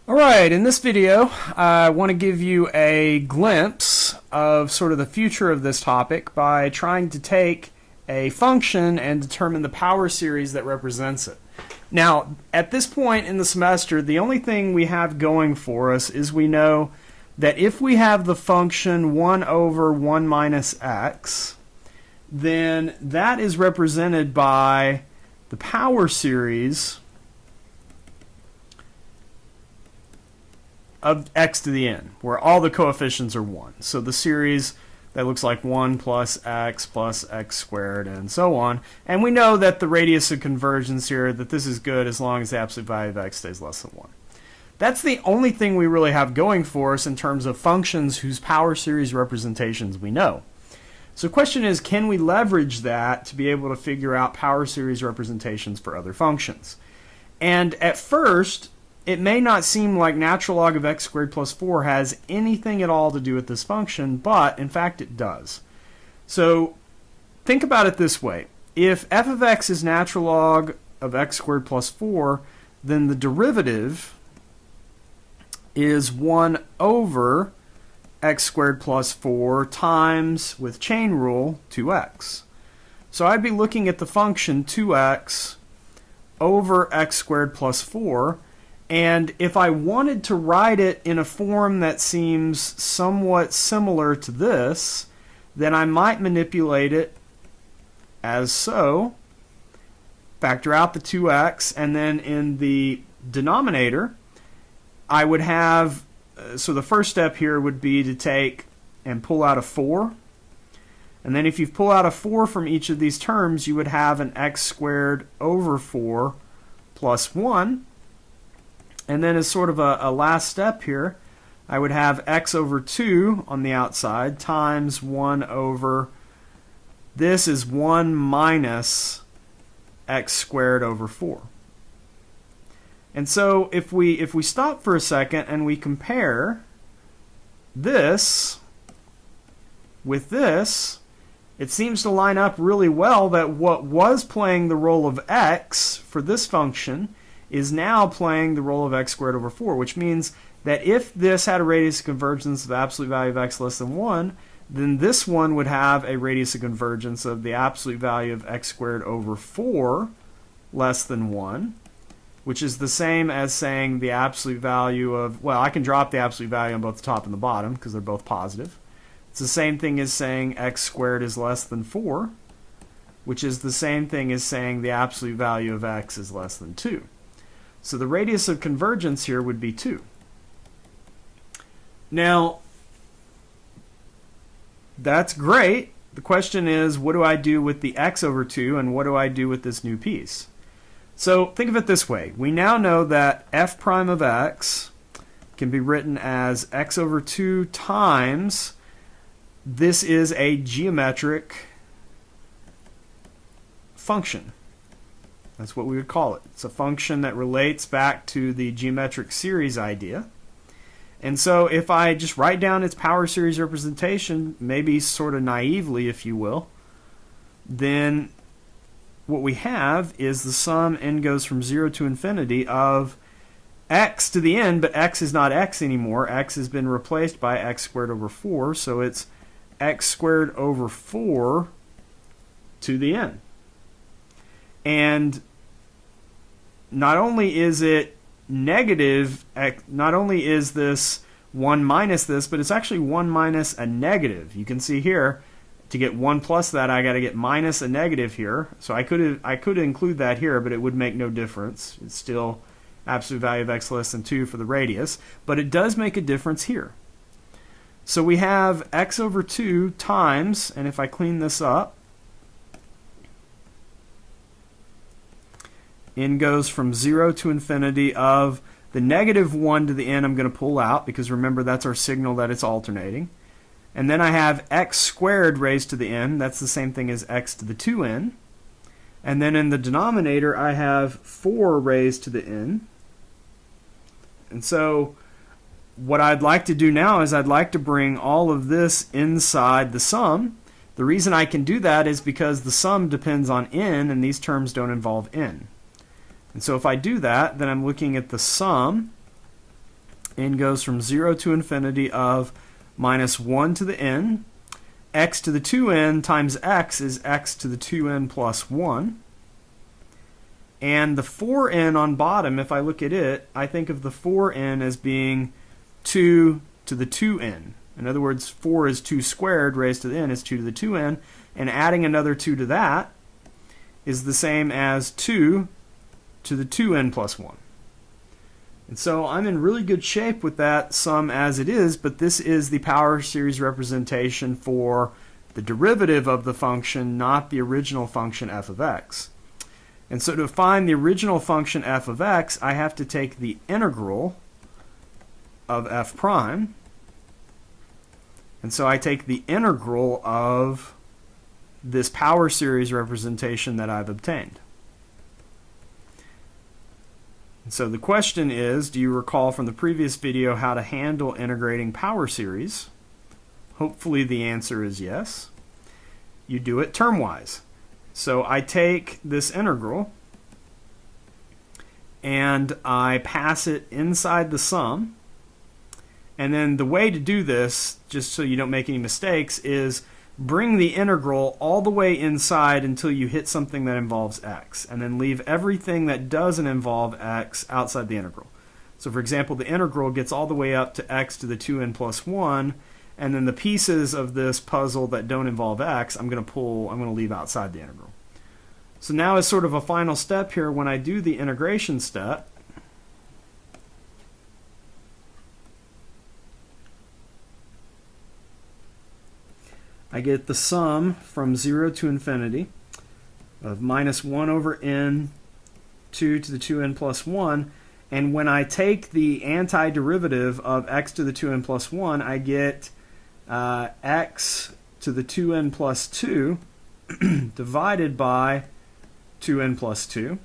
Alright, in this video I want to give you a glimpse of sort of the future of this topic by trying to take a function and determine the power series that represents it. Now, at this point in the semester, the only thing we have going for us is we know that if we have the function 1 over 1 minus x, then that is represented by the power series of x to the n, where all the coefficients are 1. So the series that looks like 1 plus x squared and so on. And we know that the radius of convergence here, that this is good as long as the absolute value of x stays less than 1. That's the only thing we really have going for us in terms of functions whose power series representations we know. So the question is, can we leverage that to be able to figure out power series representations for other functions? And at first, it may not seem like natural log of x squared plus 4 has anything at all to do with this function, but in fact it does. So think about it this way. If f of x is natural log of x squared plus 4, then the derivative is 1 over x squared plus 4 times, with chain rule, 2x. So I'd be looking at the function 2x over x squared plus 4, and if I wanted to write it in a form that seems somewhat similar to this, then I might manipulate it as so. Factor out the 2x, and then in the denominator, I would have, so the first step here would be to take and pull out a 4. And then if you pull out a 4 from each of these terms, you would have an x squared over 4 plus 1. And then as sort of a last step here, I would have x over 2 on the outside times 1 over, this is 1 minus x squared over 4. And so if we stop for a second and we compare this with this, it seems to line up really well that what was playing the role of x for this function is now playing the role of x squared over 4, which means that if this had a radius of convergence of absolute value of x less than 1, then this one would have a radius of convergence of the absolute value of x squared over 4 less than 1, which is the same as saying the absolute value of, well, I can drop the absolute value on both the top and the bottom because they're both positive. It's the same thing as saying x squared is less than 4, which is the same thing as saying the absolute value of x is less than 2. So the radius of convergence here would be 2. Now, that's great. The question is, what do I do with the x over 2, and what do I do with this new piece? So think of it this way. We now know that f prime of x can be written as x over 2 times, this is a geometric function. That's what we would call it. It's a function that relates back to the geometric series idea. And so if I just write down its power series representation, maybe sort of naively, if you will, then what we have is the sum n goes from 0 to infinity of x to the n, but x is not x anymore. X has been replaced by x squared over 4, so it's x squared over 4 to the n. And not only is it negative, not only is this 1 minus this, but it's actually 1 minus a negative. You can see here, to get 1 plus that, I got to get minus a negative here. So I could include that here, but it would make no difference. It's still absolute value of x less than 2 for the radius, but it does make a difference here. So we have x over 2 times, and if I clean this up, n goes from 0 to infinity of the negative 1 to the n I'm going to pull out, because remember that's our signal that it's alternating. And then I have x squared raised to the n. That's the same thing as x to the 2n. And then in the denominator I have 4 raised to the n. And so what I'd like to do now is I'd like to bring all of this inside the sum. The reason I can do that is because the sum depends on n, and these terms don't involve n. And so if I do that, then I'm looking at the sum n goes from 0 to infinity of minus 1 to the n. X to the 2n times x is x to the 2n plus 1. And the 4n on bottom, if I look at it, I think of the 4n as being 2 to the 2n. In other words, 4 is 2 squared raised to the n is 2 to the 2n, and adding another 2 to that is the same as 2 to the 2n plus 1. And so I'm in really good shape with that sum as it is, but this is the power series representation for the derivative of the function, not the original function f of x. And so to find the original function f of x, I have to take the integral of f prime. And so I take the integral of this power series representation that I've obtained. And so the question is, do you recall from the previous video how to handle integrating power series? Hopefully the answer is yes. You do it termwise. So I take this integral and I pass it inside the sum. And then the way to do this, just so you don't make any mistakes, is bring the integral all the way inside until you hit something that involves x, and then leave everything that doesn't involve x outside the integral. So for example, the integral gets all the way up to x to the 2n plus 1, and then the pieces of this puzzle that don't involve x, I'm going to leave outside the integral. So now as sort of a final step here, when I do the integration step, I get the sum from 0 to infinity of minus 1 over n 2 to the 2n plus 1. And when I take the antiderivative of x to the 2n plus 1, I get x to the 2n plus 2 divided by 2n plus 2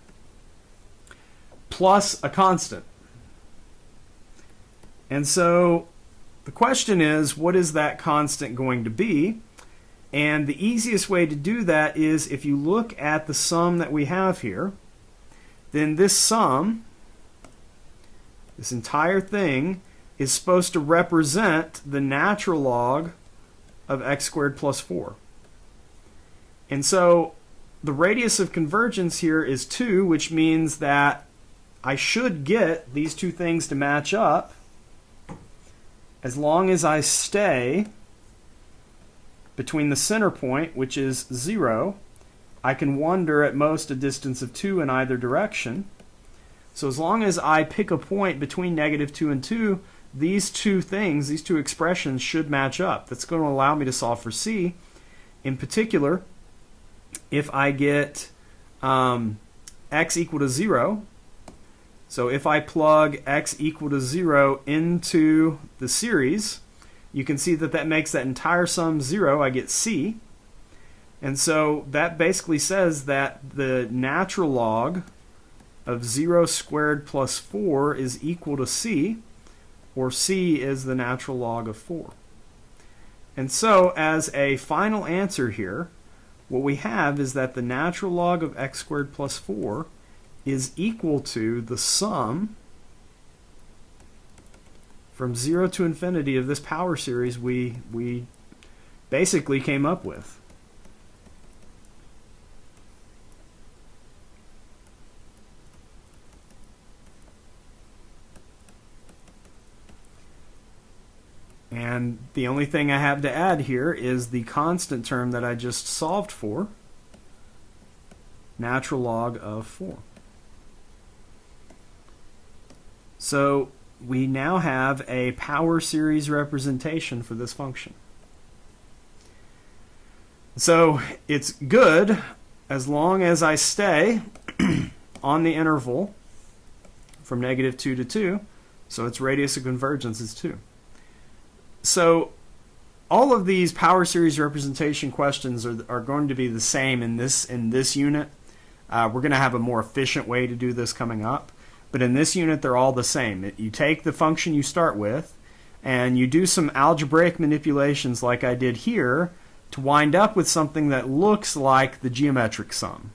plus a constant. And so the question is, what is that constant going to be? And the easiest way to do that is if you look at the sum that we have here, then this sum, this entire thing, is supposed to represent the natural log of x squared plus 4. And so the radius of convergence here is 2, which means that I should get these two things to match up as long as I stay between the center point, which is 0. I can wander at most a distance of 2 in either direction. So as long as I pick a point between negative 2 and 2, these two things, these two expressions should match up. That's going to allow me to solve for c. In particular, if I get x equal to 0, so if I plug x equal to 0 into the series, you can see that that makes that entire sum 0. I get c. And so that basically says that the natural log of 0 squared plus 4 is equal to c, or c is the natural log of 4. And so as a final answer here, what we have is that the natural log of x squared plus 4 is equal to the sum from 0 to infinity of this power series we basically came up with. And the only thing I have to add here is the constant term that I just solved for, natural log of 4. So we now have a power series representation for this function. So it's good as long as I stay on the interval from negative 2 to 2, so its radius of convergence is 2. So all of these power series representation questions are going to be the same in this unit. We're going to have a more efficient way to do this coming up. But in this unit, they're all the same. You take the function you start with, and you do some algebraic manipulations like I did here to wind up with something that looks like the geometric sum.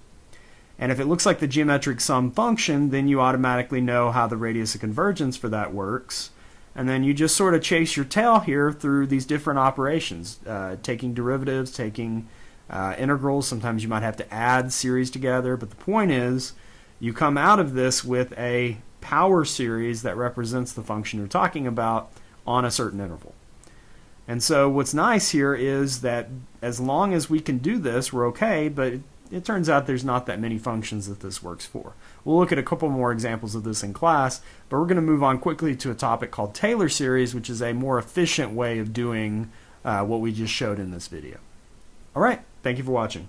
And if it looks like the geometric sum function, then you automatically know how the radius of convergence for that works. And then you just sort of chase your tail here through these different operations, taking derivatives, taking integrals. Sometimes you might have to add series together, but the point is you come out of this with a power series that represents the function you're talking about on a certain interval. And so what's nice here is that as long as we can do this, we're okay, but it turns out there's not that many functions that this works for. We'll look at a couple more examples of this in class, but we're going to move on quickly to a topic called Taylor series, which is a more efficient way of doing what we just showed in this video. All right, thank you for watching.